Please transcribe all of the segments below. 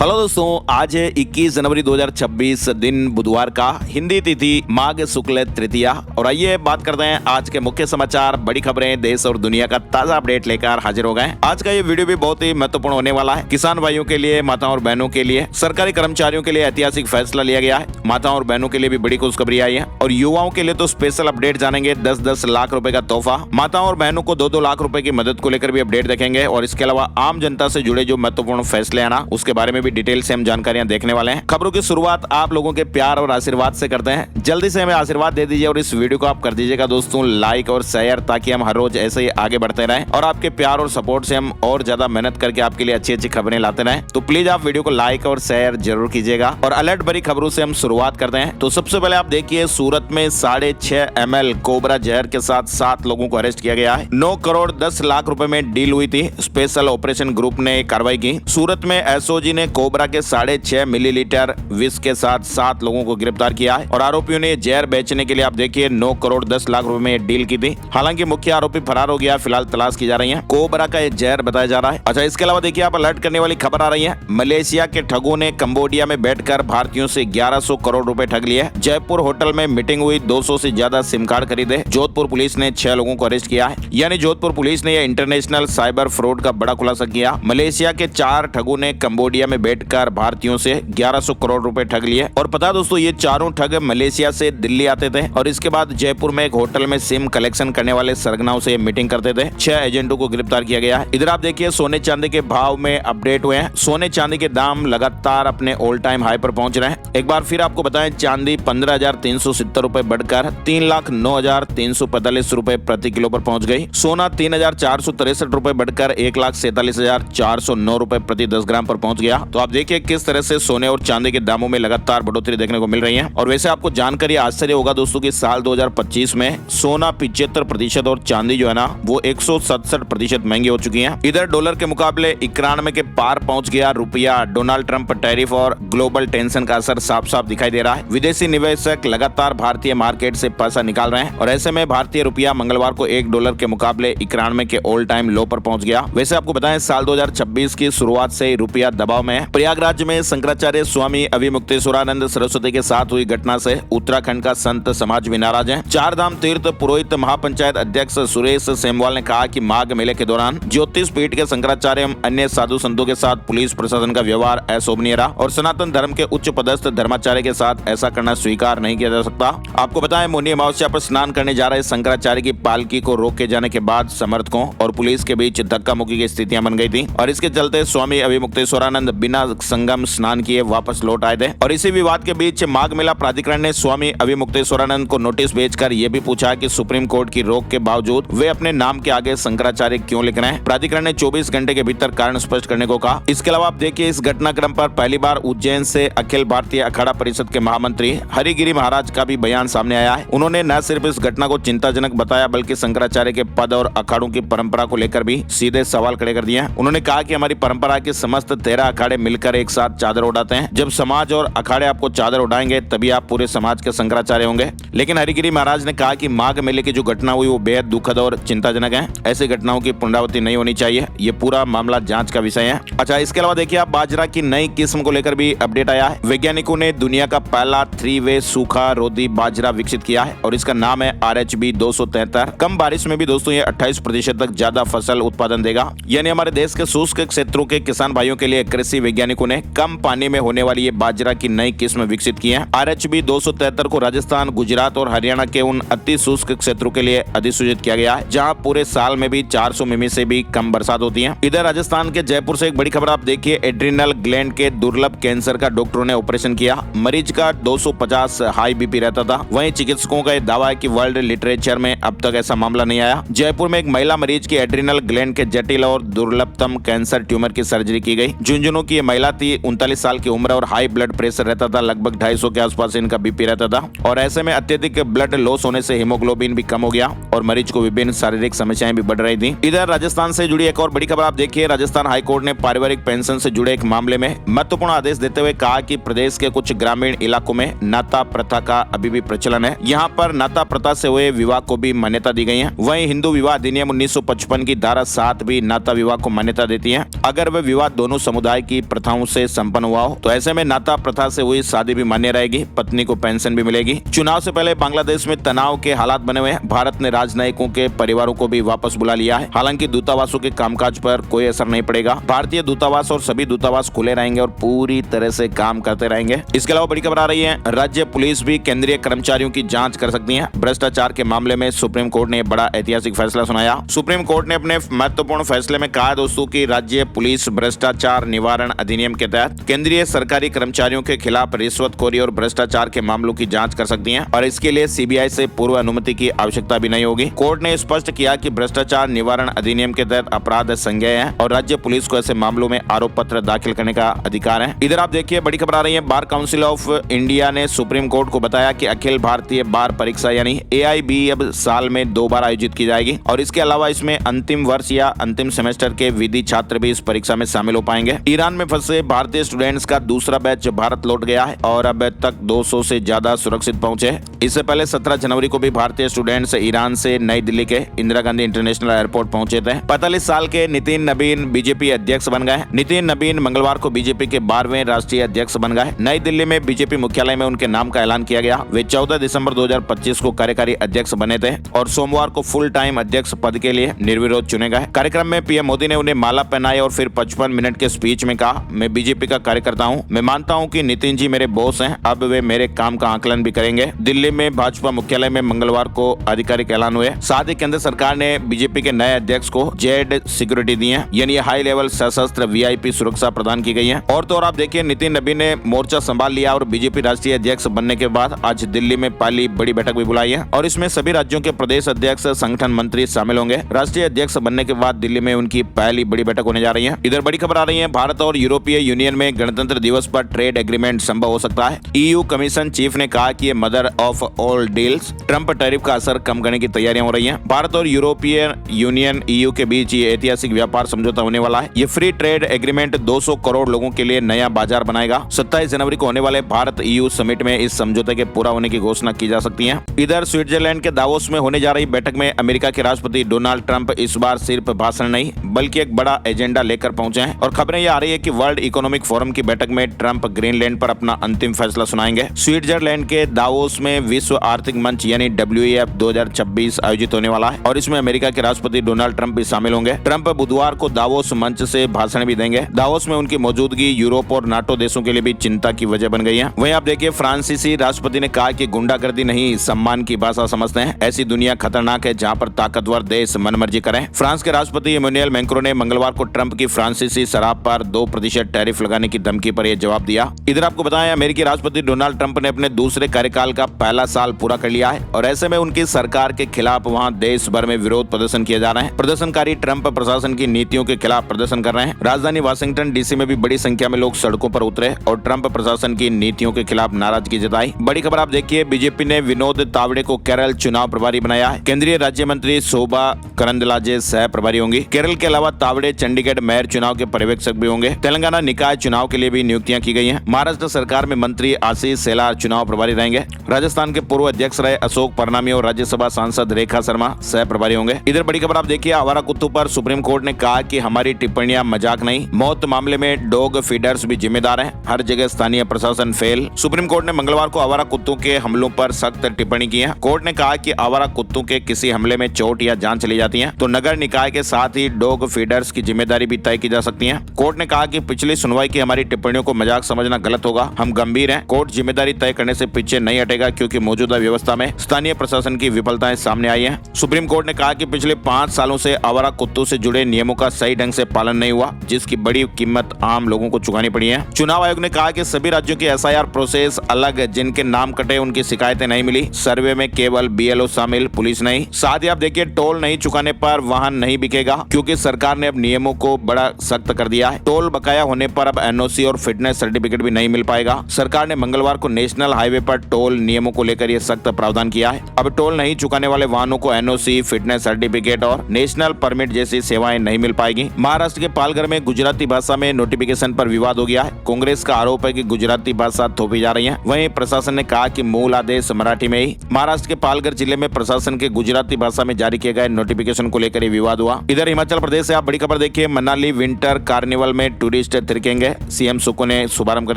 Hello दोस्तों, आज है 21 जनवरी 2026 दिन बुधवार का, हिंदी तिथि माघ शुक्ल तृतीया। और आइए बात करते हैं आज के मुख्य समाचार, बड़ी खबरें, देश और दुनिया का ताजा अपडेट लेकर हाजिर हो गए। आज का ये वीडियो भी बहुत ही महत्वपूर्ण होने वाला है। किसान भाइयों के लिए, माताओं और बहनों के लिए, सरकारी कर्मचारियों के लिए ऐतिहासिक फैसला लिया गया है। माताओं और बहनों के लिए भी बड़ी खुशखबरी आई है और युवाओं के लिए तो स्पेशल अपडेट जानेंगे। 10-10 लाख रुपए का तोहफा, माताओं और बहनों को 2-2 लाख रुपए की मदद को लेकर भी अपडेट देखेंगे। और इसके अलावा आम जनता से जुड़े जो महत्वपूर्ण फैसले आना, उसके बारे में भी डिटेल से हम जानकारियां देखने वाले हैं। खबरों की शुरुआत आप लोगों के प्यार और आशीर्वाद से करते हैं। जल्दी से हमें आशीर्वाद दे दीजिए और इस वीडियो को आप कर दीजिएगा दोस्तों लाइक और शेयर, ताकि हम हर रोज ऐसे ही आगे बढ़ते रहें और आपके प्यार और सपोर्ट से हम और ज्यादा मेहनत करके आपके लिए अच्छी अच्छी खबरें लाते रहें। तो प्लीज आप वीडियो को लाइक और शेयर जरूर कीजिएगा। और अलर्ट भरी खबरों से हम शुरुआत करते हैं। तो सबसे पहले आप देखिए, सूरत में 6.5 ml कोबरा जहर के साथ 7 लोगों को अरेस्ट किया गया है। 9 करोड़ 10 लाख रुपए में डील हुई थी। स्पेशल ऑपरेशन ग्रुप ने कार्रवाई की। सूरत में एसओजी ने कोबरा के 6.5 मिलीलीटर विष के साथ 7 लोगों को गिरफ्तार किया है और आरोपियों ने जहर बेचने के लिए आप देखिए 9 करोड़ 10 लाख रुपए में डील की थी। हालांकि मुख्य आरोपी फरार हो गया, फिलहाल तलाश की जा रही है। कोबरा का यह जहर बताया जा रहा है। अच्छा, इसके अलावा देखिए आप अलर्ट करने वाली खबर आ रही है। मलेशिया के ठगों ने कंबोडिया में बैठकर भारतीयों से 1100 करोड़ रुपए ठग लिए। जयपुर होटल में मीटिंग हुई, 200 से ज्यादा सिम कार्ड खरीदे। जोधपुर पुलिस ने 6 लोगों को अरेस्ट किया है। यानी जोधपुर पुलिस ने यह इंटरनेशनल साइबर फ्रॉड का बड़ा खुलासा किया। मलेशिया के 4 ठगों ने कंबोडिया में बैठकर भारतीयों से 1100 करोड़ रुपए ठग लिए। और पता दोस्तों, ये चारों ठग मलेशिया से दिल्ली आते थे और इसके बाद जयपुर में एक होटल में सिम कलेक्शन करने वाले सरगनाओं से मीटिंग करते थे। 6 एजेंटों को गिरफ्तार किया गया है। इधर आप देखिए सोने चांदी के भाव में अपडेट हुए हैं। सोने चांदी के दाम लगातार अपने ऑल टाइम हाई पर पहुंच रहे हैं। एक बार फिर आपको बताएं, चांदी 15,370 रुपए बढ़कर 3,09,345 रुपए प्रति किलो पर पहुंच गई। सोना 3,463 रुपए बढ़कर 1,47,409 रुपए प्रति 10 ग्राम पर पहुंच गया। तो आप देखिए किस तरह से सोने और चांदी के दामों में लगातार बढ़ोतरी देखने को मिल रही है। और वैसे आपको जानकर आश्चर्य होगा दोस्तों कि साल 2025 में सोना 75% और चांदी जो है ना वो 167% महंगी हो चुकी है। इधर डॉलर के मुकाबले 91 के पार पहुंच गया रुपया। डोनाल्ड ट्रंप टैरिफ और ग्लोबल टेंशन का असर साफ साफ दिखाई दे रहा है। विदेशी निवेशक लगातार भारतीय मार्केट से पैसा निकाल रहे हैं और ऐसे में भारतीय रुपया मंगलवार को $1 के मुकाबले 91 के ऑल टाइम लो पर पहुंच गया। वैसे आपको बताएं, साल 2026 की शुरुआत से ही रुपया दबाव में है। प्रयागराज में शंकराचार्य स्वामी अभिमुक्तेश्वरानंद सरस्वती के साथ हुई घटना से उत्तराखंड का संत समाज भी नाराज है। 4 धाम तीर्थ पुरोहित महापंचायत अध्यक्ष सुरेश सेमवाल ने कहा कि माघ मेले के दौरान ज्योतिष पीठ के शंकराचार्य एवं अन्य साधु संतों के साथ पुलिस प्रशासन का व्यवहार अशोभनीय रहा और सनातन धर्म के उच्च पदस्थ धर्माचार्य के साथ ऐसा करना स्वीकार नहीं किया जा सकता। आपको बताएं, मौनी अमावस्या पर स्नान करने जा रहे शंकराचार्य की पालकी को रोके जाने के बाद समर्थकों और पुलिस के बीच धक्का मुक्की की स्थितियां बन गई थी और इसके चलते स्वामी अभिमुक्तेश्वरानंद बिना संगम स्नान किए वापस लौट आए थे। और इसी विवाद के बीच माघ मेला प्राधिकरण ने स्वामी अभिमुक्तेश्वरानंद को नोटिस भेजकर यह भी पूछा कि सुप्रीम कोर्ट की रोक के बावजूद वे अपने नाम के आगे शंकराचार्य क्यों लिख रहे हैं। प्राधिकरण ने 24 घंटे के भीतर कारण स्पष्ट करने को कहा। इसके अलावा आप देखिए, इस घटनाक्रम पर पहली बार उज्जैन से अखिल भारतीय अखाड़ा परिषद के महामंत्री हरिगिरी महाराज का भी बयान सामने आया है। उन्होंने न सिर्फ इस घटना को चिंताजनक बताया बल्कि शंकराचार्य के पद और अखाड़ों की परंपरा को लेकर भी सीधे सवाल खड़े कर दिए। उन्होंने कहा कि हमारी परंपरा के समस्त 13 अखाड़े मिलकर एक साथ चादर उड़ाते हैं। जब समाज और अखाड़े आपको चादर उड़ाएंगे तभी आप पूरे समाज के शंकराचार्य होंगे। लेकिन हरिगिरी महाराज ने कहा कि माघ मेले की जो घटना हुई वो बेहद दुखद और चिंताजनक है। ऐसी घटनाओं की पुनरावृत्ति नहीं होनी चाहिए। ये पूरा मामला जांच का विषय है। अच्छा, इसके अलावा देखिए आप बाजरा की नई किस्म को लेकर भी अपडेट आया है। वैज्ञानिकों ने दुनिया का पहला 3-वे सूखा रोधी बाजरा विकसित किया है और इसका नाम है RHB 273। कम बारिश में भी दोस्तों ये 28% तक ज्यादा फसल उत्पादन देगा। यानी हमारे देश के शुष्क क्षेत्रों के किसान भाइयों के लिए कृषि वैज्ञानिकों ने कम पानी में होने वाली ये बाजरा की नई किस्म विकसित की है। RHB 273 को राजस्थान, गुजरात और हरियाणा के उन अति शुष्क क्षेत्रों के लिए अधिसूचित किया गया है जहां पूरे साल में भी 400 मिमी से भी कम बरसात होती है। इधर राजस्थान के जयपुर से एक बड़ी खबर आप देखिए, एड्रिनल ग्लैंड के दुर्लभ कैंसर का डॉक्टरों ने ऑपरेशन किया। मरीज का 250 हाई बीपी रहता था। वहीं चिकित्सकों का दावा है कि वर्ल्ड लिटरेचर में अब तक ऐसा मामला नहीं आया। जयपुर में एक महिला मरीज की एड्रिनल ग्लैंड के जटिल और दुर्लभतम कैंसर ट्यूमर की सर्जरी की गई। झुंझुनू की महिला थी, 39 साल की उम्र और हाई ब्लड प्रेशर रहता था। लगभग 250 के आसपास इनका बीपी रहता था और ऐसे में अत्यधिक ब्लड लॉस होने से हीमोग्लोबिन भी कम हो गया और मरीज को विभिन्न शारीरिक समस्याएं भी बढ़ रही थी। इधर राजस्थान से जुड़ी एक और बड़ी खबर आप देखिए, राजस्थान हाईकोर्ट ने पारिवारिक पेंशन से जुड़े एक मामले में महत्वपूर्ण आदेश देते हुए कहा कि प्रदेश के कुछ ग्रामीण इलाकों में नाता प्रथा का अभी भी प्रचलन है। यहाँ पर नाता प्रथा से हुए विवाह को भी मान्यता दी गई है। वहीं हिंदू विवाह अधिनियम 1955 की धारा 7 भी नाता विवाह को मान्यता देती है अगर वे विवाह दोनों समुदाय की प्रथाओं से संपन्न हुआ हो, तो ऐसे में नाता प्रथा से हुई शादी भी मान्य रहेगी, पत्नी को पेंशन भी मिलेगी। चुनाव से पहले बांग्लादेश में तनाव के हालात बने हुए हैं। भारत ने राजनयिकों के परिवारों को भी वापस बुला लिया है। हालांकि दूतावासों के कामकाज पर कोई असर नहीं पड़ेगा। भारतीय दूतावास और सभी दूतावास खुले रहेंगे और पूरी तरह से काम करते रहेंगे। इसके अलावा बड़ी खबर आ रही है, राज्य पुलिस भी केंद्रीय कर्मचारियों की जांच कर सकती है। भ्रष्टाचार के मामले में सुप्रीम कोर्ट ने बड़ा ऐतिहासिक फैसला सुनाया। सुप्रीम कोर्ट ने अपने महत्वपूर्ण फैसले में कहा दोस्तों की राज्य पुलिस भ्रष्टाचार निवारण अधिनियम के तहत केंद्रीय सरकारी कर्मचारियों के खिलाफ रिश्वतखोरी और भ्रष्टाचार के मामलों की जांच कर सकती है और इसके लिए सीबीआई से पूर्व अनुमति की आवश्यकता भी नहीं होगी। कोर्ट ने स्पष्ट किया कि भ्रष्टाचार निवारण अधिनियम के तहत अपराध संज्ञेय है और राज्य पुलिस को ऐसे मामलों में आरोप पत्र दाखिल करने का अधिकार है। इधर आप देखिए बड़ी खबर आ रही है, बार काउंसिल ऑफ इंडिया ने सुप्रीम कोर्ट को बताया कि अखिल भारतीय बार परीक्षा यानी AIB अब साल में 2 बार आयोजित की जाएगी और इसके अलावा इसमें अंतिम वर्ष या अंतिम सेमेस्टर के विधि छात्र भी इस परीक्षा में शामिल हो पाएंगे। ईरान में फंसे भारतीय स्टूडेंट्स का दूसरा बैच भारत लौट गया है और अब तक 200 से ज्यादा सुरक्षित पहुंचे। इससे पहले 17 जनवरी को भी भारतीय स्टूडेंट्स ईरान से नई दिल्ली के इंदिरा गांधी इंटरनेशनल एयरपोर्ट पहुंचे थे। 45 साल के नितिन नबीन बीजेपी अध्यक्ष बन गए। नितिन नबीन मंगलवार को बीजेपी के 12वें राष्ट्रीय अध्यक्ष बन गए। नई दिल्ली में बीजेपी मुख्यालय में उनके नाम का ऐलान किया गया। वे 14 दिसंबर 2025 को कार्यकारी अध्यक्ष बने थे और सोमवार को फुल टाइम अध्यक्ष पद के लिए निर्विरोध चुने गए। कार्यक्रम में पीएम मोदी ने उन्हें माला पहनाई और फिर 55 मिनट के स्पीच में कहा, मैं बीजेपी का कार्यकर्ता हूं। मैं मानता हूं कि नितिन जी मेरे बॉस हैं। अब वे मेरे काम का आकलन भी करेंगे। दिल्ली में भाजपा मुख्यालय में मंगलवार को आधिकारिक ऐलान हुए। साथ ही केंद्र सरकार ने बीजेपी के नए अध्यक्ष को जेड सिक्योरिटी दी है, यानी हाई लेवल सशस्त्र VIP सुरक्षा प्रदान की गई है। और तो और आप देखिए नितिन नबीन ने मोर्चा संभाल लिया और बीजेपी राष्ट्रीय अध्यक्ष बनने के बाद आज दिल्ली में पहली बड़ी बैठक भी बुलाई है और इसमें सभी राज्यों के प्रदेश अध्यक्ष, संगठन मंत्री शामिल होंगे। राष्ट्रीय अध्यक्ष बनने के बाद दिल्ली में उनकी पहली बड़ी बैठक होने जा रही है। इधर बड़ी खबर आ रही है, भारत और यूरोपीय यूनियन में गणतंत्र दिवस पर ट्रेड एग्रीमेंट संभव हो सकता है। EU कमीशन चीफ ने कहा कि ये mother of all deals. Trump tariff का असर कम करने की तैयारियां हो रही हैं। भारत और यूरोपीय यूनियन EU के बीच ये ऐतिहासिक व्यापार समझौता होने वाला है। ये फ्री ट्रेड एग्रीमेंट 200 करोड़ लोगों के लिए नया बाजार बनाएगा। 27 जनवरी को होने वाले भारत EU समिट में इस समझौते के पूरा होने की घोषणा की जा सकती है। इधर स्विट्जरलैंड के दावोस में होने जा रही बैठक में अमेरिका के राष्ट्रपति डोनाल्ड ट्रंप इस बार सिर्फ भाषण नहीं बल्कि एक बड़ा एजेंडा लेकर पहुंचे हैं और खबरें ये आ रही है कि वर्ल्ड इकोनॉमिक फोरम की बैठक में ट्रंप ग्रीनलैंड पर अपना अंतिम फैसला सुनाएंगे। स्विट्जरलैंड के दावोस में विश्व आर्थिक मंच यानी WEF 2026 आयोजित होने वाला है और इसमें अमेरिका के राष्ट्रपति डोनाल्ड ट्रंप भी शामिल होंगे। ट्रंप बुधवार को दावोस मंच से भाषण भी देंगे। दावोस में उनकी मौजूदगी यूरोप और नाटो देशों के लिए भी चिंता की वजह बन गई है। वहीं आप देखिए फ्रांसीसी राष्ट्रपति ने कहा कि गुंडागर्दी नहीं सम्मान की भाषा समझते हैं। ऐसी दुनिया खतरनाक है जहां पर ताकतवर देश मनमर्जी करें। फ्रांस के राष्ट्रपति इमैनुएल मैक्रों ने मंगलवार को ट्रंप की फ्रांसीसी शराब पर 2% टैरिफ लगाने की धमकी पर यह जवाब दिया। इधर आपको बताएं अमेरिकी राष्ट्रपति डोनाल्ड ट्रंप ने अपने दूसरे कार्यकाल का पहला साल पूरा कर लिया है और ऐसे में उनकी सरकार के खिलाफ वहां देश भर में विरोध प्रदर्शन किए जा रहे हैं। प्रदर्शनकारी ट्रंप प्रशासन की नीतियों के खिलाफ प्रदर्शन कर रहे हैं। राजधानी वाशिंगटन DC में भी बड़ी संख्या में लोग सड़कों पर उतरे और ट्रंप प्रशासन की नीतियों के खिलाफ नाराजगी जताई। बड़ी खबर आप देखिए बीजेपी ने विनोद तावड़े को केरल चुनाव प्रभारी बनाया है। केंद्रीय राज्य मंत्री शोभा करंदलाजे सह प्रभारी होंगी। केरल के अलावा तावड़े चंडीगढ़ मेयर चुनाव के पर्यवेक्षक भी होंगे। तेलंगाना निकाय चुनाव के लिए भी नियुक्तियां की गई हैं। महाराष्ट्र सरकार में मंत्री आशीष शेलार चुनाव प्रभारी रहेंगे। राजस्थान के पूर्व अध्यक्ष रहे अशोक परनामी और राज्यसभा सांसद रेखा शर्मा सह प्रभारी होंगे। इधर बड़ी खबर आप देखिए आवारा कुत्तों पर सुप्रीम कोर्ट ने कहा कि हमारी टिप्पणियां मजाक नहीं। मौत मामले में डॉग फीडर्स भी जिम्मेदार हैं। हर जगह स्थानीय प्रशासन फेल। सुप्रीम कोर्ट ने मंगलवार को आवारा कुत्तों के हमलों पर सख्त टिप्पणी की है। कोर्ट ने कहा कि आवारा कुत्तों के किसी हमले में चोट या जान चली जाती है तो नगर निकाय के साथ ही डॉग फीडर्स की जिम्मेदारी भी तय की जा सकती है। कोर्ट ने कहा कि पिछली सुनवाई की हमारी टिप्पणियों को मजाक समझना गलत होगा। हम गंभीर हैं। कोर्ट जिम्मेदारी तय करने से पीछे नहीं हटेगा क्योंकि मौजूदा व्यवस्था में स्थानीय प्रशासन की विफलताएं सामने आई हैं। सुप्रीम कोर्ट ने कहा कि पिछले 5 सालों से आवारा कुत्तों से जुड़े नियमों का सही ढंग से पालन नहीं हुआ जिसकी बड़ी कीमत आम लोगों को चुकानी पड़ी है। चुनाव आयोग ने कहा कि सभी राज्यों की SIR प्रोसेस अलग, जिनके नाम कटे उनकी शिकायतें नहीं मिली। सर्वे में केवल BLO शामिल, पुलिस नहीं। साथ ही आप देखिए टोल नहीं चुकाने पर वाहन नहीं बिकेगा क्योंकि सरकार ने अब नियमों को बड़ा सख्त कर दिया है। टोल बकाया होने पर अब NOC और फिटनेस सर्टिफिकेट भी नहीं मिल पाएगा। सरकार ने मंगलवार को नेशनल हाईवे पर टोल नियमों को लेकर यह सख्त प्रावधान किया है। अब टोल नहीं चुकाने वाले वाहनों को NOC, फिटनेस सर्टिफिकेट और नेशनल परमिट जैसी सेवाएं नहीं मिल पाएगी। महाराष्ट्र के पालघर में गुजराती भाषा में नोटिफिकेशन पर विवाद हो गया है। कांग्रेस का आरोप है कि गुजराती भाषा थोपी जा रही है। वहीं प्रशासन ने कहा कि मूल आदेश मराठी में ही। महाराष्ट्र के पालघर जिले में प्रशासन के गुजराती भाषा में जारी किए गए नोटिफिकेशन को लेकर विवाद हुआ। इधर हिमाचल प्रदेश से आप बड़ी खबर देखिए, मनाली विंटर कार्निवल में टूरिस्ट थिरकेंगे, सीएम सुक्खू ने शुभारंभ कर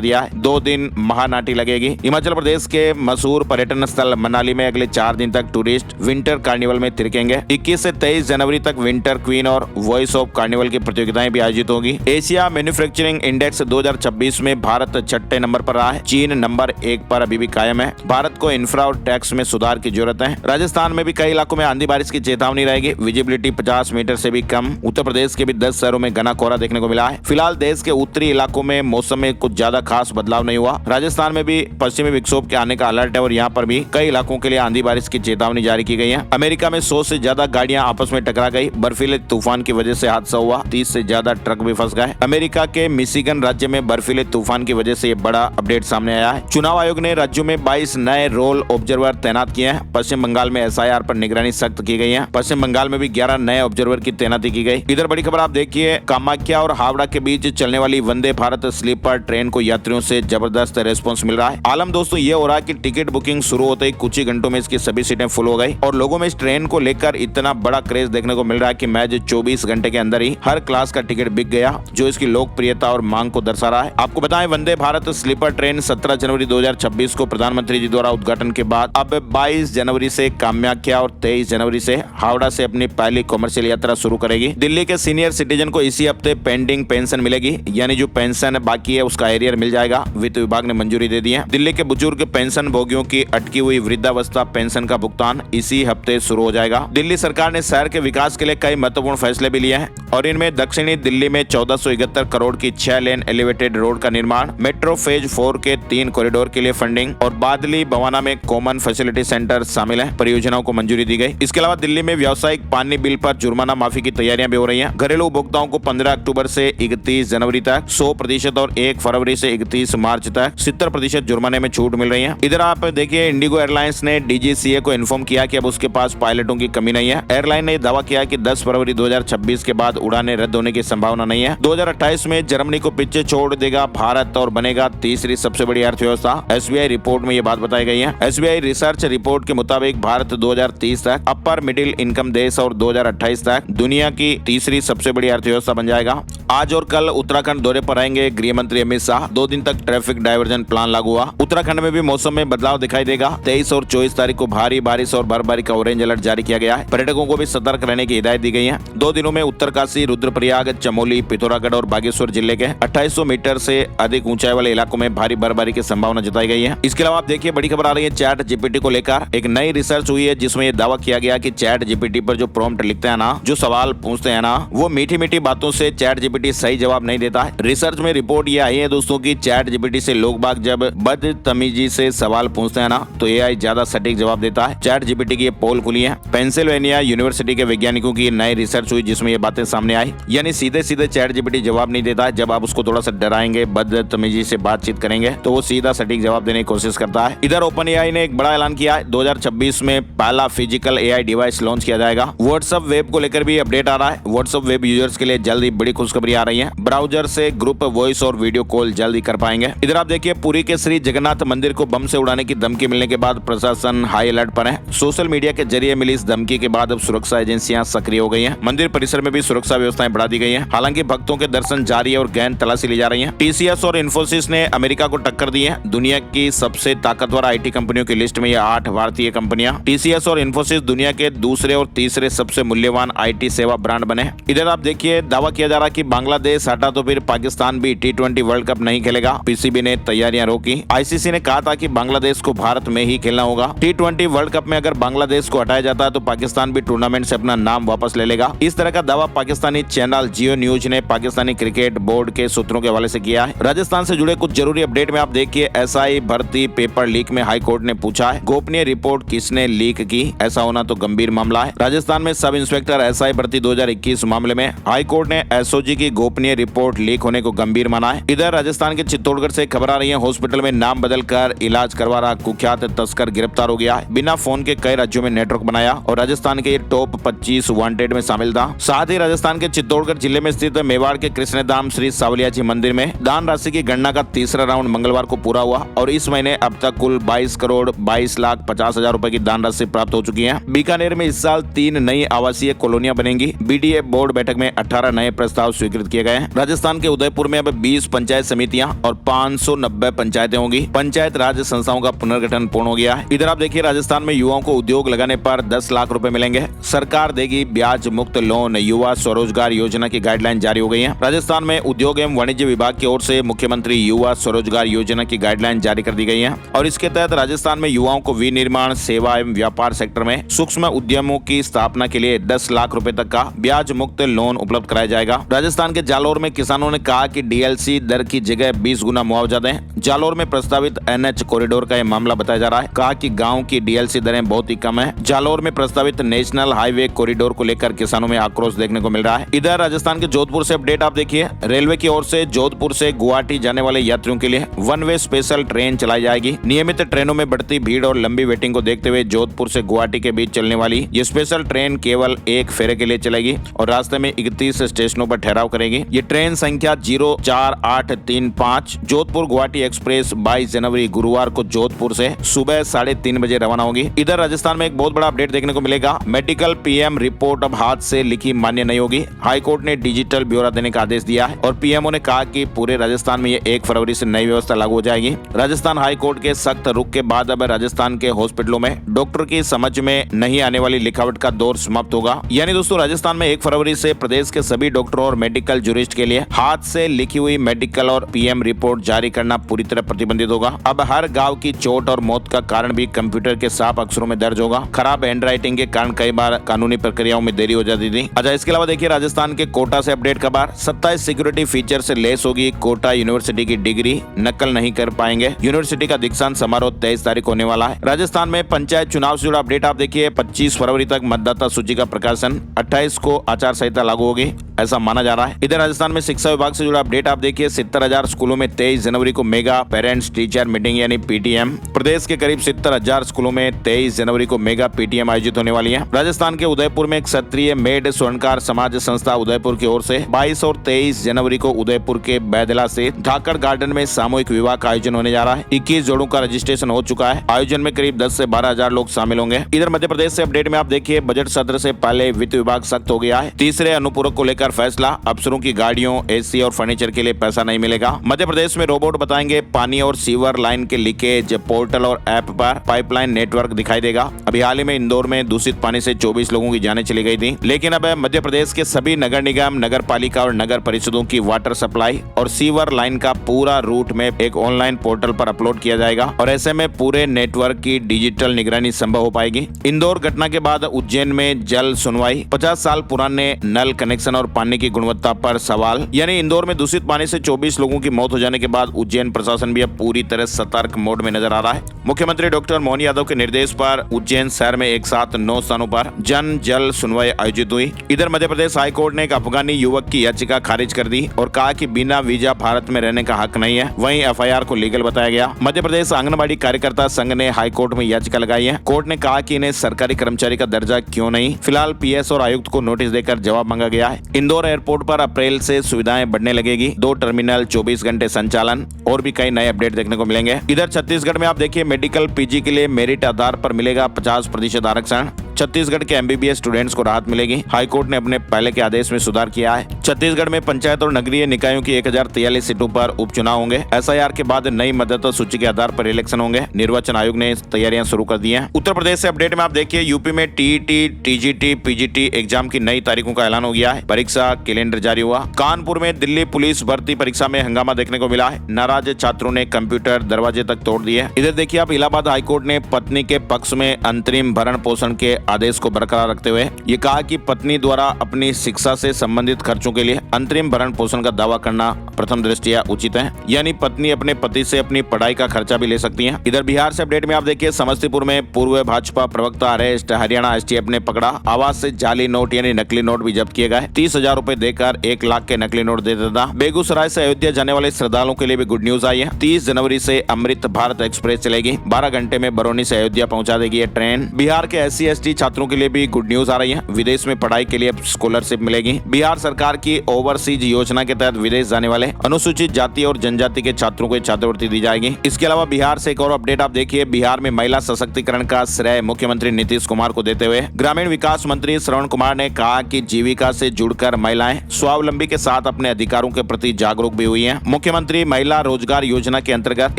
दिया है। 2 दिन महानाटी लगेगी। हिमाचल प्रदेश के मशहूर पर्यटन स्थल मनाली में अगले 4 दिन तक टूरिस्ट विंटर कार्निवल में थिरकेंगे। 21 से 23 जनवरी तक विंटर क्वीन और वॉइस ऑफ कार्निवल की प्रतियोगिताएं भी आयोजित होगी। एशिया मैन्युफैक्चरिंग इंडेक्स 2026 में भारत 6ठे नंबर पर रहा है। चीन नंबर 1 पर अभी भी कायम है। भारत को इंफ्रा और टैक्स में सुधार की जरूरत है। राजस्थान में भी कई इलाकों में आंधी बारिश की चेतावनी रहेगी। विजिबिलिटी 50 मीटर से भी कम। उत्तर प्रदेश के भी 10 शहरों में घना कोहरा देखने को मिला है। फिलहाल देश के उत्तरी इलाकों में मौसम में कुछ ज्यादा खास बदलाव नहीं हुआ। राजस्थान में भी पश्चिमी विक्षोभ के आने का अलर्ट है और यहाँ पर भी कई इलाकों के लिए आंधी बारिश की चेतावनी जारी की गई है। अमेरिका में 100 से ज्यादा गाड़ियां आपस में टकरा गई। बर्फीले तूफान की वजह से हादसा हुआ। 30 से ज्यादा ट्रक भी फंस गए। अमेरिका के मिशिगन राज्य में बर्फीले तूफान की वजह से ये बड़ा अपडेट सामने आया है। चुनाव आयोग ने राज्यों में 22 नए रोल ऑब्जर्वर तैनात किए हैं। पश्चिम बंगाल में एसआईआर पर निगरानी सख्त की गई है। पश्चिम बंगाल में भी 11 नए ऑब्जर्वर की तैनाती की गई। इधर बड़ी खबर आप देखिए, कामाख्या और हावड़ा के बीच चलने वाली वंदे भारत स्लीपर ट्रेन को यात्रियों से जबरदस्त रेस्पॉन्स मिल रहा है। आलम दोस्तों ये हो रहा है कि टिकट बुकिंग शुरू होते ही कुछ ही घंटों में इसकी सभी सीटें फुल हो गई और लोगों में इस ट्रेन को लेकर इतना बड़ा क्रेज देखने को मिल रहा है कि महज 24 घंटे के अंदर ही हर क्लास का टिकट बिक गया, जो इसकी लोकप्रियता और मांग को दर्शा रहा है। आपको बताएं, वंदे भारत स्लीपर ट्रेन 17 जनवरी 2026 को प्रधानमंत्री जी द्वारा उद्घाटन के बाद अब 22 जनवरी से कामाख्या और 23 जनवरी से हावड़ा से अपनी पहली कॉमर्शियल यात्रा शुरू करेगी। दिल्ली के सीनियर सिटीजन को इसी हफ्ते पेंडिंग पेंशन मिलेगी, यानी जो पेंशन बाकी है उसका एरियर मिल जाएगा। वित्त विभाग ने मंजूरी दे दी है। दिल्ली के बुजुर्ग पेंशन भोगियों की अटकी हुई वृद्धावस्था पेंशन का भुगतान इसी हफ्ते शुरू हो जाएगा। दिल्ली सरकार ने शहर के विकास के लिए कई महत्वपूर्ण फैसले भी लिए हैं और इनमें दक्षिणी दिल्ली में 1471 करोड़ की 6 लेन एलिवेटेड रोड का निर्माण, मेट्रो फेज 4 के 3 कॉरिडोर के लिए फंडिंग और बादली बवाना में कॉमन फैसिलिटी सेंटर शामिल है। परियोजनाओं को मंजूरी दी गई। इसके अलावा दिल्ली में व्यावसायिक पानी बिल पर जुर्माना माफी की तैयारियां भी हो रही हैं। घरेलू उपभोक्ताओं को 15 अक्टूबर से 31 जनवरी तक 100% और 1 फरवरी से 31 मार्च तक 70% जुर्माने में छूट मिल रही है। इधर आप देखिए, इंडिगो एयरलाइंस ने डीजीसीए को इन्फॉर्म किया कि अब उसके पास पायलटों की कमी नहीं है। एयरलाइन ने दावा किया कि 10 फरवरी 2026 के बाद उड़ानें रद्द होने की संभावना नहीं है। 2028 में जर्मनी को पीछे छोड़ देगा भारत और बनेगा तीसरी सबसे बड़ी अर्थव्यवस्था। एसबीआई रिपोर्ट में ये बात बताई गई है। एसबीआई रिसर्च रिपोर्ट के मुताबिक भारत 2030 तक अपर मिडिल इनकम देश और 2028 तक दुनिया की तीसरी सबसे बड़ी अर्थव्यवस्था बन जाएगा। आज और कल उत्तराखंड दौरे पर आएंगे गृह मंत्री अमित शाह। 2 दिन तक ट्रैफिक डायवर्जन प्लान लागू हुआ। उत्तराखंड में भी मौसम में बदलाव दिखाई देगा। 23 और 24 तारीख को भारी बारिश और बर्फबारी का ऑरेंज अलर्ट जारी किया गया है। पर्यटकों को भी सतर्क रहने की हिदायत दी गई है। 2 दिनों में उत्तरकाशी, रुद्रप्रयाग, चमोली, पिथौरागढ़ और बागेश्वर जिले के 2800 मीटर से अधिक ऊंचाई वाले इलाकों में भारी बर्फबारी की संभावना जताई गई है। इसके अलावा आप देखिए, बड़ी खबर आ रही है चैट जीपीटी को लेकर। एक नई रिसर्च हुई है जिसमें यह दावा किया गया कि चैट जीपीटी पर जो प्रॉम्प्ट लिखते हैं ना, जो सवाल पूछते हैं ना, वो मीठी मीठी बातों से चैट जीपीटी सही जवाब नहीं देता है। रिसर्च में रिपोर्ट ये आई है दोस्तों की चैट जीपीटी से लोग बाग जब बदतमीजी से सवाल पूछते हैं ना, तो एआई ज्यादा सटीक जवाब देता है। चैट जीपीटी की ये पोल खुली है। पेंसिल्वेनिया यूनिवर्सिटी के वैज्ञानिकों की नई रिसर्च हुई जिसमें ये बातें सामने आई। यानी सीधे सीधे चैट जीपीटी जवाब नहीं देता है। जब आप उसको थोड़ा सा डराएंगे, बदतमीजी से बातचीत करेंगे, तो वो सीधा सटीक जवाब देने की कोशिश करता है। इधर ओपन एआई ने एक बड़ा ऐलान किया है। 2026 में पहला फिजिकल एआई डिवाइस लॉन्च किया जाएगा। व्हाट्सएप वेब को लेकर भी अपडेट आ रहा है। व्हाट्सएप वेब यूजर्स के लिए जल्दी बड़ी खुशखबरी आ रही है। ब्राउजर से ग्रुप वॉइस और वीडियो कॉल जल्दी कर पाएंगे। इधर आप देखिए, पुरी के श्री जगन्नाथ मंदिर को बम से उड़ाने की धमकी मिलने के बाद प्रशासन हाई अलर्ट पर है। सोशल मीडिया के जरिए मिली इस धमकी के बाद अब सुरक्षा एजेंसियां सक्रिय हो गई हैं। मंदिर परिसर में भी सुरक्षा व्यवस्थाएं बढ़ा दी गई हैं। हालांकि भक्तों के दर्शन जारी है और गहन तलाशी ली जा रही है। टीसीएस और इन्फोसिस ने अमेरिका को टक्कर दी है। दुनिया की सबसे ताकतवर आईटी कंपनियों की लिस्ट में ये 8 भारतीय कंपनियां। टीसीएस और इन्फोसिस दुनिया के दूसरे और तीसरे सबसे मूल्यवान आईटी सेवा ब्रांड बने। इधर आप देखिए, दावा किया जा रहा है कि बांग्लादेश हटा तो फिर पाकिस्तान भी T20 वर्ल्ड कप नहीं खेलेगा। पीसीबी ने तैयारियां रोकी। आईसीसी ने कहा था कि बांग्लादेश को भारत में ही खेलना होगा। T20 वर्ल्ड कप में अगर बांग्लादेश को हटाया जाता है तो पाकिस्तान भी टूर्नामेंट से अपना नाम वापस ले लेगा। इस तरह का दावा पाकिस्तानी चैनल जियो न्यूज ने पाकिस्तानी क्रिकेट बोर्ड के सूत्रों के हवाले से किया है। राजस्थान से जुड़े कुछ जरूरी अपडेट में आप देखिए, एसआई भर्ती पेपर लीक में हाई कोर्ट ने पूछा है, गोपनीय रिपोर्ट किसने लीक की? ऐसा होना तो गंभीर मामला है। राजस्थान में सब इंस्पेक्टर एसआई भर्ती 2021 मामले में हाई कोर्ट ने एसओजी की गोपनीय रिपोर्ट लीक होने को गंभीर माना है। इधर राजस्थान के चित्तौड़गढ़ से खबर आ रही है, हॉस्पिटल में नाम बदलकर इलाज करवा रहा कुख्यात तस्कर गिरफ्तार हो गया है। बिना फोन के कई राज्यों में नेटवर्क बनाया और राजस्थान के टॉप 25 वांटेड में शामिल था। साथ ही राजस्थान के चित्तौड़गढ़ जिले में स्थित मेवाड़ के कृष्णधाम श्री सावलिया जी मंदिर में दान राशि की गणना का तीसरा राउंड मंगलवार को पूरा हुआ और इस महीने अब तक कुल 22 करोड़ 22,50,000 रुपए की दान राशि प्राप्त हो चुकी है। बीकानेर में इस साल 3 नई आवासीय कॉलोनियां बनेंगी। बीडीए बोर्ड बैठक में 18 नए प्रस्ताव स्वीकृत किए गए हैं। राजस्थान के उदयपुर में अब 20 पंचायत समितियां और 590 पंचायतें होंगी। पंचायत राज संस्थाओं का पुनर्गठन पूर्ण हो गया है। इधर आप देखिए राजस्थान में युवाओं को उद्योग लगाने पर 10 लाख रुपए मिलेंगे। सरकार देगी ब्याज मुक्त लोन। युवा स्वरोजगार योजना की गाइडलाइन जारी हो गई है। राजस्थान में उद्योग एवं वाणिज्य विभाग की ओर से मुख्यमंत्री युवा स्वरोजगार योजना की गाइडलाइन जारी कर दी गई है और इसके तहत राजस्थान में युवाओं को विनिर्माण, सेवा एवं व्यापार सेक्टर में सूक्ष्म उद्यमों की स्थापना के लिए 10 लाख रुपए तक का ब्याज मुक्त लोन उपलब्ध कराया जाएगा। राजस्थान के जालोर में किसानों ने कहा कि डीएलसी दर की जगह 20 गुना मुआवजा दें। जालोर में प्रस्तावित एनएच कॉरिडोर का यह मामला बताया जा रहा है। कहा कि गांव की डीएलसी दरें बहुत ही कम है। जालोर में प्रस्तावित नेशनल हाईवे कॉरिडोर को लेकर किसानों में आक्रोश देखने को मिल रहा है। इधर राजस्थान के जोधपुर से अपडेट आप देखिए। रेलवे की ओर से जोधपुर से गुवाहाटी जाने वाले यात्रियों के लिए वन वे स्पेशल ट्रेन चलाई जाएगी। नियमित ट्रेनों में बढ़ती भीड़ और लंबी वेटिंग को देखते हुए जोधपुर से गुवाहाटी के बीच चलने वाली ये स्पेशल ट्रेन केवल एक फेरे के लिए चलेगी और रास्ते में 31 स्टेशनों पर ठहराव करेगी। ये ट्रेन संख्या 04835 जोधपुर गुवाहाटी एक्सप्रेस 22 जनवरी गुरुवार को जोधपुर से सुबह 3:30 बजे रवाना होगी। इधर राजस्थान में एक बहुत बड़ा अपडेट देखने को मिलेगा। मेडिकल पीएम रिपोर्ट अब हाथ से लिखी मान्य नहीं होगी। हाईकोर्ट ने डिजिटल ब्यौरा देने का आदेश दिया है और पीएमओ ने कहा कि पूरे राजस्थान में ये 1 फरवरी से नई व्यवस्था लागू हो जाएगी। राजस्थान हाईकोर्ट के सख्त रुख के बाद अब राजस्थान के हॉस्पिटलों में डॉक्टर की समझ में नहीं आने वाली लिखावट का दौर समाप्त होगा। यानी दोस्तों राजस्थान में 1 फरवरी से प्रदेश के सभी डॉक्टरों और मेडिकल जूरिस्ट के लिए हाथ से लिखी हुई मेडिकल और पीएम रिपोर्ट जारी करना पूरी तरह प्रतिबंधित होगा। अब हर गाँव की चोट और मौत का कारण भी कंप्यूटर के साफ अक्षरों में दर्ज होगा। खराब हैंडराइटिंग के कारण कई बार कानूनी प्रक्रियाओं में देरी हो जाती थी। अच्छा, इसके अलावा देखिए राजस्थान के कोटा से अपडेट खबर। 27 सिक्योरिटी फीचर से लेस होगी कोटा यूनिवर्सिटी की डिग्री। नकल नहीं कर पाएंगे। यूनिवर्सिटी का दीक्षांत समारोह 23 तारीख होने वाला है। राजस्थान में पंचायत चुनाव से जुड़ा अपडेट आप देखिए। 25 फरवरी तक मतदाता सूची का प्रकाशन। 28 को आचार संहिता लागू होगी ऐसा माना जा रहा है। इधर राजस्थान में शिक्षा विभाग से जुड़ा अपडेट आप देखिए। 70,000 स्कूलों में 23 जनवरी को मेगा पेरेंट्स टीचर मीटिंग यानी पीटीएम। प्रदेश के करीब 70,000 स्कूलों में 23 जनवरी को मेगा पीटीएम आयोजित होने वाली है। राजस्थान के उदयपुर में क्षत्रिय मेड स्वर्णकार समाज संस्था उदयपुर की ओर से 22 और 23 जनवरी को उदयपुर के बैदला से ढाकर गार्डन में सामूहिक विवाह का आयोजन होने जा रहा है। 21 जोड़ों का रजिस्ट्रेशन हो चुका है। आयोजन में करीब 10 से 12,000 लोग शामिल होंगे। इधर मध्य प्रदेश से अपडेट में आप देखिए। बजट सत्र से पहले वित्त विभाग सख्त हो गया है। तीसरे अनुपूरक को लेकर फैसला। अफसरों की गाड़ियों, एसी और फर्नीचर के लिए पैसा नहीं मिलेगा। मध्य प्रदेश में रोबोट बताएंगे पानी और सीवर लाइन के लीकेज। पोर्टल और ऐप पर पाइपलाइन नेटवर्क दिखाई देगा। अभी हाल ही में इंदौर में दूषित पानी से 24 लोगों की जानें चली गई थी। लेकिन अब मध्य प्रदेश के सभी नगर निगम, नगर पालिका और नगर परिषदों की वाटर सप्लाई और सीवर लाइन का पूरा रूट मैप एक ऑनलाइन पोर्टल पर अपलोड किया जाएगा और ऐसे में पूरे नेटवर्क की डिजिटल निगरानी संभव हो पाएगी। इंदौर घटना के बाद उज्जैन में जल सुनवाई। 50 साल पुराने नल कनेक्शन और पानी की गुणवत्ता पर सवाल। यानी इंदौर में दूषित पानी से 24 लोगों की मौत हो जाने के बाद उज्जैन प्रशासन भी अब पूरी तरह सतर्क मोड में नजर आ रहा है। मुख्यमंत्री डॉक्टर मोहन यादव के निर्देश पर उज्जैन शहर में एक साथ 9 स्थानों पर जन जल सुनवाई आयोजित हुई। इधर मध्य प्रदेश हाईकोर्ट ने एक अफगानी युवक की याचिका खारिज कर दी और कहा कि बिना वीजा भारत में रहने का हक नहीं है। वहीं एफआईआर को लीगल बताया गया। मध्य प्रदेश आंगनबाड़ी कार्यकर्ता संघ ने हाईकोर्ट में याचिका लगाई है। कोर्ट ने कहा कि इन्हें सरकारी कर्मचारी का दर्जा क्यों नहीं। फिलहाल पीएस और आयुक्त को नोटिस देकर जवाब मांगा गया है। इंदौर एयरपोर्ट पर अप्रैल से सुविधाएं बढ़ने लगेगी। 2 टर्मिनल, 24 घंटे संचालन और भी कई नए अपडेट देखने को मिलेंगे। इधर छत्तीसगढ़ में आप देखिए मेडिकल पीजी के लिए मेरिट आधार पर मिलेगा 50% आरक्षण। छत्तीसगढ़ के एमबीबीएस स्टूडेंट्स को राहत मिलेगी। हाईकोर्ट ने अपने पहले के आदेश में सुधार किया है। छत्तीसगढ़ में पंचायत और नगरीय निकायों की 1043 सीटों पर उपचुनाव होंगे। एसआईआर के बाद नई मतदाता सूची के आधार पर इलेक्शन होंगे। निर्वाचन आयोग ने तैयारियां शुरू कर दी हैं। उत्तर प्रदेश से अपडेट में आप देखिए। यूपी में टीईटी, टीजीटी, पीजीटी एग्जाम की नई तारीखों का ऐलान हो गया है। परीक्षा कैलेंडर जारी हुआ। कानपुर में दिल्ली पुलिस भर्ती परीक्षा में हंगामा देखने को मिला है। नाराज छात्रों ने कंप्यूटर दरवाजे तक तोड़ दिए। इधर देखिए आप इलाहाबाद हाईकोर्ट ने पत्नी के पक्ष में अंतरिम भरण पोषण के आदेश को बरकरार रखते हुए ये कहा कि पत्नी द्वारा अपनी शिक्षा से संबंधित खर्चों के लिए अंतरिम भरण पोषण का दावा करना प्रथम दृष्टया उचित है। यानी पत्नी अपने पति से अपनी पढ़ाई का खर्चा भी ले सकती हैं। इधर बिहार से अपडेट में आप देखिए। समस्तीपुर में पूर्व भाजपा प्रवक्ता अरेस्ट। हरियाणा एसटीएफ ने पकड़ा। आवास से जाली नोट यानी नकली नोट भी जब्त किए गए। 30,000 रुपए देकर 1 लाख के नकली नोट दे देता। बेगूसराय से अयोध्या जाने वाले श्रद्धालुओं के लिए भी गुड न्यूज आई है। 30 जनवरी से अमृत भारत एक्सप्रेस चलेगी। 12 घंटे में बरौनी से अयोध्या पहुंचा देगी ये ट्रेन। बिहार के SC ST छात्रों के लिए भी गुड न्यूज आ रही है। विदेश में पढ़ाई के लिए स्कॉलरशिप मिलेगी। बिहार सरकार की ओवरसीज योजना के तहत विदेश जाने वाले अनुसूचित जाति और जनजाति के छात्रों को छात्रवृत्ति दी जाएगी। इसके अलावा बिहार से एक और अपडेट आप देखिए। बिहार में महिला सशक्तिकरण का श्रेय मुख्यमंत्री नीतीश कुमार को देते हुए ग्रामीण विकास मंत्री श्रवण कुमार ने कहा कि जीविका से जुड़कर महिलाएं स्वावलंबी के साथ अपने अधिकारों के प्रति जागरूक भी हुई हैं। मुख्यमंत्री महिला रोजगार योजना के अंतर्गत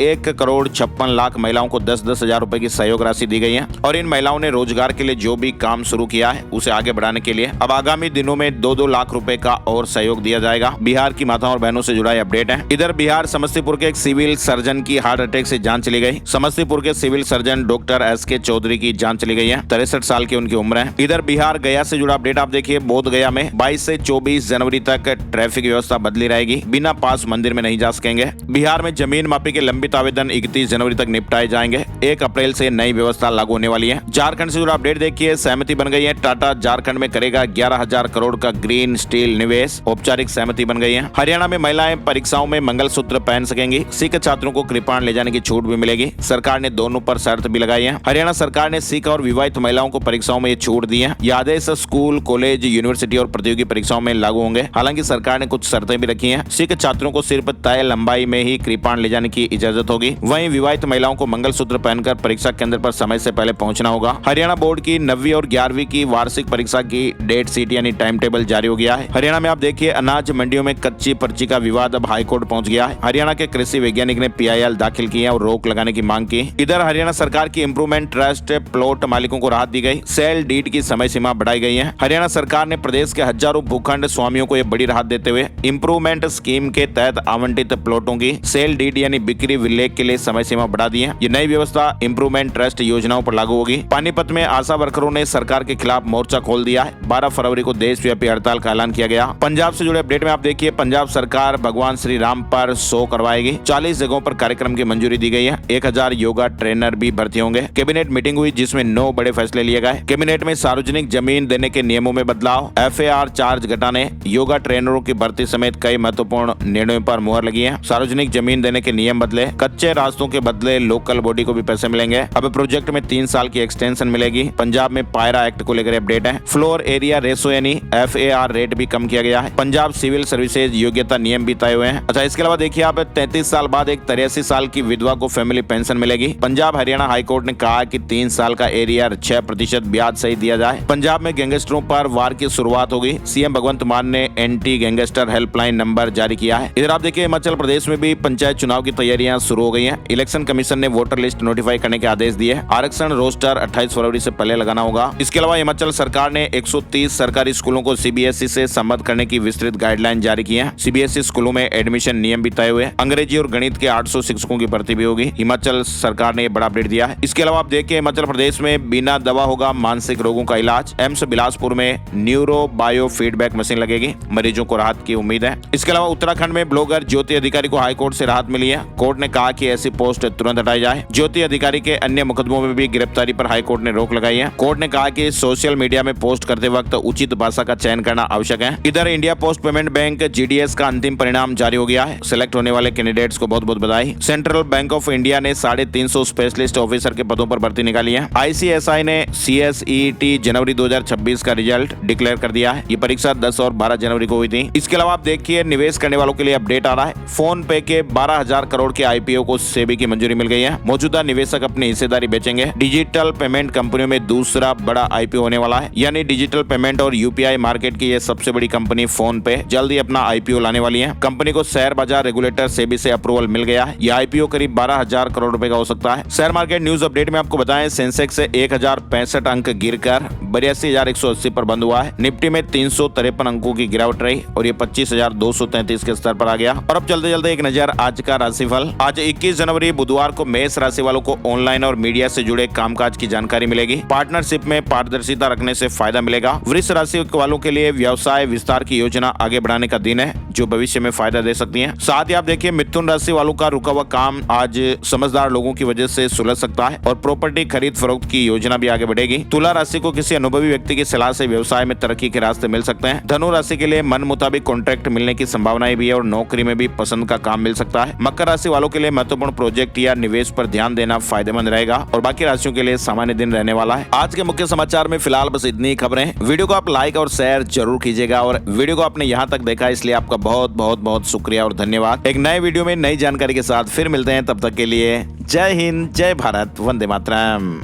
1,56,00,000 महिलाओं को 10-10 हजार रुपए की सहयोग राशि दी गई है और इन महिलाओं ने रोजगार के लिए जो भी काम शुरू किया है उसे आगे बढ़ाने के लिए अब आगामी दिनों में 2-2 लाख रुपए का और सहयोग दिया जाएगा। बिहार की माताओं और बहनों से जुड़ा अपडेट है। इधर बिहार समस्तीपुर के एक सिविल सर्जन की हार्ट अटैक से जान चली गई। समस्तीपुर के civil surgeon doctor SK Chaudhary की जान चली गई है। 63 साल की उनकी उम्र है। इधर बिहार गया से जुड़ा अपडेट आप देखिए। बोध गया में 22 से 24 जनवरी तक ट्रैफिक व्यवस्था बदली रहेगी। बिना पास मंदिर में नहीं जा सकेंगे। बिहार में जमीन मापी के लंबित आवेदन 31 जनवरी तक निपटाए जाएंगे। 1 अप्रैल से नई व्यवस्था लागू होने वाली है। झारखंड से जुड़ा अपडेट देखिए। सहमति बन गई है। टाटा झारखंड में करेगा 11,000 करोड़ का ग्रीन स्टील निवेश। औपचारिक सहमति बन गई है। हरियाणा में महिलाएं परीक्षाओं में मंगलसूत्र पहन सकेंगी। सिख छात्रों को कृपाण ले जाने की छूट भी मिलेगी। सरकार ने दोनों पर शर्त भी लगाई है। हरियाणा सरकार ने सिख और विवाहित महिलाओं को परीक्षाओं में ये छूट दी है। ये आदेश स्कूल, कॉलेज, यूनिवर्सिटी और प्रतियोगी परीक्षाओं में लागू होंगे। हालांकि सरकार ने कुछ शर्तें भी रखी हैं। सिख छात्रों को सिर्फ तय लंबाई में ही कृपाण ले जाने की इजाजत होगी। वहीं विवाहित महिलाओं को मंगलसूत्र पहनकर परीक्षा केंद्र पर समय से पहले पहुंचना होगा। हरियाणा बोर्ड की 9वीं और 11वीं की वार्षिक परीक्षा की डेट शीट यानी टाइम टेबल जारी हो गया है। हरियाणा में आप देखिए अनाज मंडियों में कच्ची पर्ची का विवाद अब हाईकोर्ट पहुंच गया है। हरियाणा के कृषि वैज्ञानिक ने PIL दाखिल किया और रोक लगाने की मांग की। इधर हरियाणा सरकार की इंप्रूवमेंट ट्रस्ट प्लॉट मालिकों को राहत दी गई। सेल डीड की समय सीमा बढ़ाई गई है। हरियाणा सरकार ने प्रदेश के हजारों भूखंड स्वामियों को यह बड़ी राहत देते हुए इंप्रूवमेंट स्कीम के तहत आवंटित प्लॉटों की सेल डीड यानी बिक्री विलेख के लिए समय सीमा बढ़ा दी है। ये नई व्यवस्था इंप्रूवमेंट ट्रस्ट योजनाओं पर लागू होगी। पानीपत में आशा वर्करों ने सरकार के खिलाफ मोर्चा खोल दिया है। 12 फरवरी को देशव्यापी हड़ताल का ऐलान किया गया। पंजाब से जुड़े अपडेट में आप देखिए। पंजाब सरकार भगवान श्री राम पर शो करवाएगी। 40 जगहों पर कार्यक्रम की मंजूरी दी गई है। 1000 योगा ट्रेनर भी भर्ती होंगे। कैबिनेट मीटिंग हुई जिसमें 9 बड़े फैसले लिए गए। कैबिनेट में सार्वजनिक जमीन देने के नियमों में बदलाव, FAR चार्ज घटाने, योगा ट्रेनरों की भर्ती समेत कई महत्वपूर्ण निर्णयों पर मुहर लगी है। सार्वजनिक जमीन देने के नियम बदले। कच्चे रास्तों के बदले लोकल बॉडी को भी पैसे मिलेंगे। अब प्रोजेक्ट में 3 साल की एक्सटेंशन मिलेगी। पंजाब में पायरा एक्ट को लेकर अपडेट है। फ्लोर एरिया रेशो यानी FAR रेट भी कम किया गया है। पंजाब सिविल सर्विसेज योग्यता नियम भी तय हुए हैं। अच्छा, इसके अलावा देखिए आप 33 साल बाद एक 83 साल की विधवा को फैमिली पेंशन मिलेगी। पंजाब हरियाणा हाईकोर्ट ने कहा कि 3 साल का एरिया 6% ब्याज सहित दिया जाए। पंजाब में गैंगस्टरों पर वार की शुरुआत होगी। CM भगवंत मान ने एंटी गैंगस्टर हेल्पलाइन नंबर जारी किया है। इधर आप देखिए हिमाचल प्रदेश में भी पंचायत चुनाव की तैयारियां शुरू हो गई हैं। इलेक्शन कमीशन ने वोटर लिस्ट नोटिफाई करने के आदेश दिए। आरक्षण रोस्टर 28 फरवरी से पहले लगाना होगा। इसके अलावा हिमाचल सरकार ने 130 सरकारी स्कूलों को CBSE से संबद्ध करने की विस्तृत गाइडलाइन जारी की है। CBSE स्कूलों में एडमिशन नियम भी तय हुए। अंग्रेजी और गणित के 800 शिक्षकों की भर्ती भी होगी। हिमाचल सरकार ने बड़ा अपडेट दिया है। इसके अलावा आप देखिए हिमाचल प्रदेश में बिना दवा होगा मानसिक रोगों का इलाज। एम्स बिलासपुर में न्यूरो बायो फीडबैक मशीन लगेगी। मरीजों को राहत की उम्मीद है। इसके अलावा उत्तराखंड में ब्लॉगर ज्योति अधिकारी को हाईकोर्ट से राहत मिली है। कोर्ट ने कहा कि ऐसी पोस्ट तुरंत हटाई जाए। ज्योति अधिकारी के अन्य मुकदमों में भी गिरफ्तारी पर हाईकोर्ट ने रोक लगाई है। कोर्ट ने कहा कि सोशल मीडिया में पोस्ट करते वक्त उचित भाषा का चयन करना आवश्यक है। इधर India post payment bank GDS का अंतिम परिणाम जारी हो गया है। सिलेक्ट होने वाले कैंडिडेट्स को बहुत बहुत बधाई। सेंट्रल बैंक ऑफ इंडिया ने 350 स्पेशलिस्ट ऑफिसर के पदों पर भर्ती निकाली है। ICSI ने CSET जनवरी 2026 का रिजल्ट डिक्लेयर कर दिया है। ये परीक्षा 10 और 12 जनवरी को हुई थी। इसके अलावा आप देखिए निवेश करने वालों के लिए अपडेट आ रहा है। फोन पे के 12,000 करोड़ के IPO को सेबी की मंजूरी मिल गई है। मौजूदा निवेशक अपनी हिस्सेदारी बेचेंगे। डिजिटल पेमेंट कंपनियों में दूसरा बड़ा IPO होने वाला है। यानी डिजिटल पेमेंट और UPI मार्केट की ये सबसे बड़ी कंपनी फोन पे जल्द ही अपना IPO लाने वाली है। कंपनी को शेयर बाजार रेगुलेटर सेबी से अप्रूवल मिल गया है। ये IPO करीब 12,000 करोड़ रुपए का हो सकता है। शेयर मार्केट न्यूज अपडेट में आपको बताएं, सेंसेक्स से 1065 अंक गिरकर 82,180 पर बंद हुआ है। निफ्टी में 353 अंकों की गिरावट रही और ये 25,233 के स्तर पर आ गया। और अब चलते चलते एक नजर आज का राशिफल। आज 21 जनवरी बुधवार को मेष राशि वालों को ऑनलाइन और मीडिया से जुड़े कामकाज की जानकारी मिलेगी। पार्टनरशिप में पारदर्शिता रखने से फायदा मिलेगा। वृष राशि वालों के लिए व्यवसाय विस्तार की योजना आगे बढ़ाने का दिन है जो भविष्य में फायदा दे सकती है। साथ ही आप देखिए मिथुन राशि वालों का रुका हुआ काम आज समझदार लोगों की वजह से सुलझ सकता है और प्रॉपर्टी खरीद फरोख्त की योजना भी आगे बढ़ेगी। तुला राशि को किसी अनुभवी व्यक्ति की सलाह से व्यवसाय में तरक्की के रास्ते मिल सकते हैं। धनु राशि के लिए मन मुताबिक कॉन्ट्रैक्ट मिलने की संभावनाएं भी है और नौकरी में भी पसंद का काम मिल सकता है। मकर राशि वालों के लिए महत्वपूर्ण प्रोजेक्ट या निवेश पर ध्यान देना फायदेमंद रहेगा और बाकी राशियों के लिए सामान्य दिन रहने वाला है। आज आज के मुख्य समाचार में फिलहाल बस इतनी ही खबरें। वीडियो को आप लाइक और शेयर जरूर कीजिएगा और वीडियो को आपने यहाँ तक देखा इसलिए आपका बहुत बहुत बहुत शुक्रिया और धन्यवाद। एक नए वीडियो में नई जानकारी के साथ फिर मिलते हैं, तब तक के लिए जय हिंद, जय भारत, वंदे मातरम।